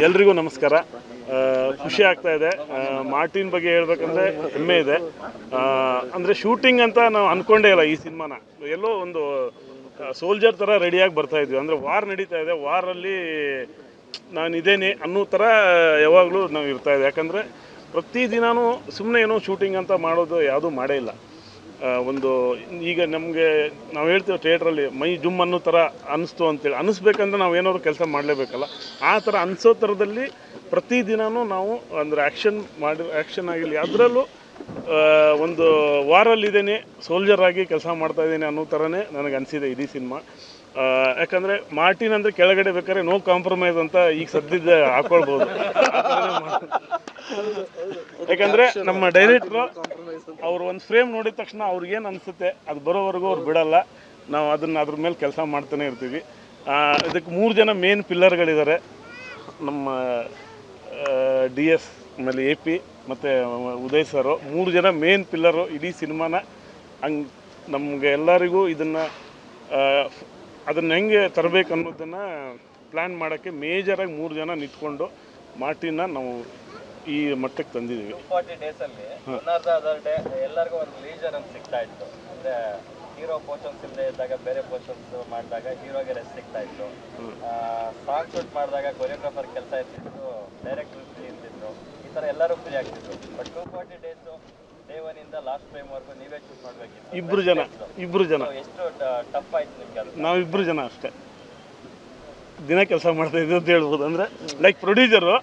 ಎಲ್ರಿಗೂ ನಮಸ್ಕಾರ. ಖುಷಿ ಆಗ್ತಾ ಇದೆ. ಮಾರ್ಟಿನ್ ಬಗ್ಗೆ ಹೇಳ್ಬೇಕಂದ್ರೆ ಹೆಮ್ಮೆ ಇದೆ. ಅಂದರೆ ಶೂಟಿಂಗ್ ಅಂತ ನಾವು ಅಂದ್ಕೊಂಡೇ ಇಲ್ಲ ಈ ಸಿನಿಮಾನ. ಎಲ್ಲೋ ಒಂದು ಸೋಲ್ಜರ್ ಥರ ರೆಡಿಯಾಗಿ ಬರ್ತಾ ಇದ್ವಿ. ಅಂದರೆ ವಾರ್ ನಡೀತಾ ಇದೆ, ವಾರಲ್ಲಿ ನಾನಿದ್ದೇನೆ ಅನ್ನೋ ಥರ ಯಾವಾಗಲೂ ನಾವು ಇರ್ತಾ ಇದೆ. ಯಾಕಂದರೆ ಪ್ರತಿದಿನವೂ ಸುಮ್ಮನೆ ಏನೋ ಶೂಟಿಂಗ್ ಅಂತ ಮಾಡೋದು ಯಾವುದೂ ಮಾಡೇ ಇಲ್ಲ. ಒಂದು ಈಗ ನಮಗೆ ನಾವು ಹೇಳ್ತೀವಿ ಥಿಯೇಟ್ರಲ್ಲಿ ಮೈ ಜುಮ್ ಅನ್ನೋ ಥರ ಅನ್ನಿಸ್ತು ಅಂತೇಳಿ, ಅನ್ನಿಸ್ಬೇಕಂದ್ರೆ ನಾವು ಏನಾದ್ರು ಕೆಲಸ ಮಾಡಲೇಬೇಕಲ್ಲ. ಆ ಥರ ಅನಿಸೋ ಥರದಲ್ಲಿ ಪ್ರತಿದಿನವೂ ನಾವು ಅಂದರೆ ಆ್ಯಕ್ಷನ್ ಆಗಿರಲಿ ಅದರಲ್ಲೂ ಒಂದು ವಾರಲ್ಲಿದ್ದೇನೆ, ಸೋಲ್ಜರ್ ಆಗಿ ಕೆಲಸ ಮಾಡ್ತಾಯಿದ್ದೀನಿ ಅನ್ನೋ ಥರನೇ ನನಗೆ ಅನಿಸಿದೆ ಇಡೀ ಸಿನಿಮಾ. ಯಾಕಂದರೆ ಮಾರ್ಟಿನ್ ಅಂದರೆ ಕೆಳಗಡೆ ಬೇಕಾದ್ರೆ ನೋ ಕಾಂಪ್ರಮೈಸ್ ಅಂತ ಈಗ ಸದ್ಯದ ಹಾಕ್ಕೊಳ್ಬೋದು. ಯಾಕಂದರೆ ನಮ್ಮ ಡೈರೆಕ್ಟ್ರು ಅವ್ರು ಒಂದು ಫ್ರೇಮ್ ನೋಡಿದ ತಕ್ಷಣ ಅವ್ರಿಗೇನು ಅನಿಸುತ್ತೆ ಅದು ಬರೋವರೆಗೂ ಅವ್ರು ಬಿಡಲ್ಲ. ನಾವು ಅದ್ರ ಮೇಲೆ ಕೆಲಸ ಮಾಡ್ತಾನೆ ಇರ್ತೀವಿ. ಇದಕ್ಕೆ 3 ಜನ ಮೇನ್ ಪಿಲ್ಲರ್ಗಳಿದ್ದಾರೆ. ನಮ್ಮ DS ಆಮೇಲೆ AP ಮತ್ತು ಉದಯ್ ಸರು 3 ಜನ ಮೇನ್ ಪಿಲ್ಲರು ಇಡೀ ಸಿನಿಮಾನ. ಹಂಗೆ ನಮಗೆ ಎಲ್ಲರಿಗೂ ಅದನ್ನು ಹೆಂಗೆ ತರಬೇಕು ಅನ್ನೋದನ್ನು ಪ್ಲ್ಯಾನ್ ಮಾಡೋಕ್ಕೆ ಮೇಜರಾಗಿ 3 ಜನ ನಿಂತ್ಕೊಂಡು ಮಾರ್ಟಿನ ನಾವು ಈ ಮಟ್ಟಕ್ಕೆ ತಂದಿದ್ದೀವಿ. 40 ಡೇಸಲ್ಲಿ ಎಲ್ಲರಿಗೂ ಒಂದು ಲೀಜರ್ ಅಂತ ಸಿಗ್ತಾ ಇತ್ತು. ಅಂದರೆ ಹೀರೋ ಪೋರ್ಷನ್ಸ್ ಇಲ್ಲದೆ ಇದ್ದಾಗ ಬೇರೆ ಪೋರ್ಷನ್ಸ್ ಮಾಡಿದಾಗ ಹೀರೋಗೆ ರೆಸ್ಟ್ ಸಿಗ್ತಾ ಇತ್ತು. ಸಾಂಗ್ ಶೂಟ್ ಮಾಡಿದಾಗ ಕೊರಿಯೋಗ್ರಾಫರ್ ಕೆಲಸ ಇರ್ತಿತ್ತು, ಡೈರೆಕ್ಟರ್ ಫ್ರೀ ಇರ್ತಿದ್ರು, ಈ ಥರ ಎಲ್ಲರೂ ಫ್ರೀ ಆಗ್ತಿದ್ರು. ಬಟ್ 240 ಡೇಸು ಡೇ 1 ಇಂದ ಲಾಸ್ಟ್ ಟೈಮ್ವರೆಗೂ ನೀವೇ ಶೂಟ್ ಮಾಡಬೇಕಿತ್ತು. ಇಬ್ಬರು ಜನ ಎಷ್ಟು ಟಫ್ ಆಯ್ತು ನಿಮಗೆ ಅದು? ನಾವು 2 ಜನ ಅಷ್ಟೇ ದಿನ ಕೆಲಸ ಮಾಡ್ತಾಯಿದ್ವಿ ಅಂತ ಹೇಳ್ಬೋದು. ಅಂದರೆ ಲೈಕ್ ಪ್ರೊಡ್ಯೂಸರು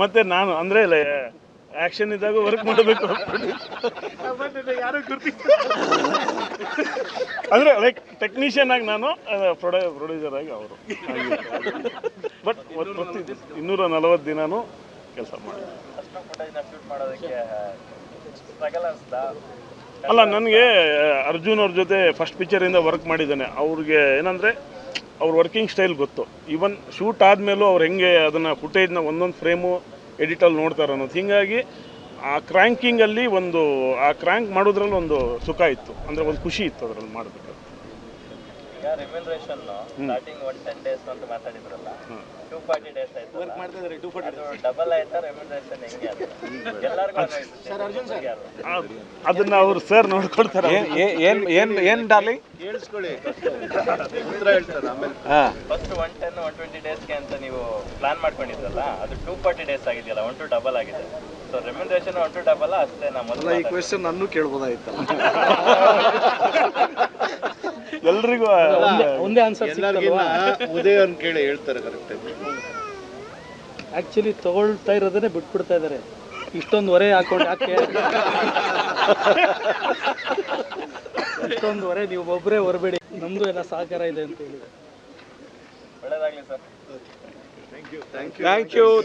ಮತ್ತು ನಾನು ಅಂದರೆ ಆ್ಯಕ್ಷನ್ ಇದ್ದಾಗ ವರ್ಕ್ ಮಾಡಬೇಕು. ಅಂದರೆ ಲೈಕ್ ಟೆಕ್ನಿಷಿಯನ್ ಆಗಿ ನಾನು, ಪ್ರೊಡ್ಯೂಸರ್ ಆಗಿ ಅವರು. ಬಟ್ 240 ದಿನವೂ ಕೆಲಸ ಮಾಡಿ ಅಲ್ಲ, ನನಗೆ ಅರ್ಜುನ್ ಅವ್ರ ಜೊತೆ ಫಸ್ಟ್ ಪಿಕ್ಚರಿಂದ ವರ್ಕ್ ಮಾಡಿದ್ದಾನೆ. ಅವ್ರಿಗೆ ಏನಂದರೆ ಅವ್ರ ವರ್ಕಿಂಗ್ ಸ್ಟೈಲ್ ಗೊತ್ತು. ಈವನ್ ಶೂಟ್ ಆದಮೇಲೂ ಅವ್ರು ಹೆಂಗೆ ಅದನ್ನು ಫುಟೇಜ್ನ ಒಂದೊಂದು ಫ್ರೇಮು ಎಡಿಟಲ್ಲಿ ನೋಡ್ತಾರೆ ಅನ್ನೋದು. ಹೀಗಾಗಿ ಆ ಕ್ರ್ಯಾಂಕಿಂಗಲ್ಲಿ ಆ ಕ್ರ್ಯಾಂಕ್ ಮಾಡೋದ್ರಲ್ಲಿ ಒಂದು ಸುಖ ಇತ್ತು, ಅಂದರೆ ಒಂದು ಖುಷಿ ಇತ್ತು ಅದರಲ್ಲಿ ಮಾಡಬೇಕು. ಈಗ ರೆಮ್ಯುನರೇಷನ್ ಸ್ಟಾರ್ಟಿಂಗ್ 110 ಡೇಸ್ ಅಂತ ಮಾತಾಡಿದ್ರಲ್ಲ, 240 ಡೇಸ್ ಆಯ್ತು ವರ್ಕ್ ಮಾಡ್ತಾ ಇದ್ದಾರೆ. 240 ಡಬಲ್ ಆಯ್ತಾ ರೆಮ್ಯುನರೇಷನ್? ಹೆಂಗೆ ಎಲ್ಲರಿಗೂ ಅದನ್ನ ಅವರು ಸರ್ ನೋಡ್ಕೊಡ್ತಾರೆ. ಏನು ಡಾರ್ಲಿಂಗ್ ಕೇಳಿಸ್ಕೊಳ್ಳಿ, ಉತ್ತರ ಹೇಳ್ತಾರೆ ಆಮೇಲೆ. ಫಸ್ಟ್ 110 120 ಡೇಸ್ಗೆ ಅಂತ ನೀವು ಪ್ಲಾನ್ ಮಾಡ್ಕೊಂಡಿದ್ರಲ್ಲ, ಅದು 240 ಡೇಸ್ ಆಗಿದೆಯಲ್ಲ, 1 to ಡಬಲ್ ಆಗಿದೆ. ಸೊ ರೆಮ್ಯುನರೇಷನ್ 1 to ಡಬಲ್ ಅಷ್ಟೇ. ನಮ್ಮ ಈ ಕ್ವೆಶ್ಚನ್ ನನ್ನೂ ಕೇಳ್ಬೋದಾಯ್ತಲ್ಲ. ಎಲ್ರಿಗೂ ಒಂದೇ ಆನ್ಸರ್ ಸಿಗ್ತಲ್ವಾ? ಉದಯ ಅಂತ ಕೇಳಿ ಹೇಳ್ತಾರೆ ಕರೆಕ್ಟ್. ಆ್ಯಕ್ಚುಲಿ ತಗೊಳ್ತಾ ಇರೋದನ್ನೇ ಬಿಟ್ಬಿಡ್ತಾ ಇದ್ದಾರೆ. ಇಷ್ಟೊಂದು ಹೊರೆ ಹಾಕೊಂಡು ಯಾಕೆ? ಇಷ್ಟೊಂದು ಹೊರೆ ನೀವು ಒಬ್ಬರೇ ಹೊರಬೇಡಿ, ನಮ್ಮದು ಎಲ್ಲ ಸಹಕಾರ ಇದೆ ಅಂತ ಹೇಳಿ. ಒಳ್ಳೆಯದಾಗಲಿ sir.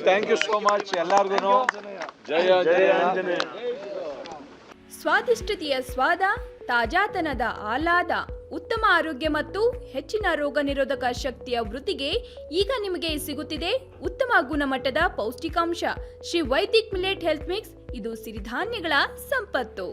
Thank you so much ಎಲ್ಲರಿಗೂ. ಜಯ ಆಂಜನೇಯ. ಸ್ವಾದಿಷ್ಟತೆಯ ಸ್ವಾದ, ತಾಜಾತನದ ಆಹ್ಲಾದ, ಉತ್ತಮ ಆರೋಗ್ಯ ಮತ್ತು ಹೆಚ್ಚಿನ ರೋಗ ನಿರೋಧಕ ಶಕ್ತಿಯ ವೃದ್ಧಿಗೆ ಈಗ ನಿಮಗೆ ಸಿಗುತ್ತಿದೆ ಉತ್ತಮ ಗುಣಮಟ್ಟದ ಪೌಷ್ಟಿಕಾಂಶ Shri Vaidik millet health mix. ಇದು ಸಿರಿಧಾನ್ಯಗಳ ಸಂಪತ್ತು.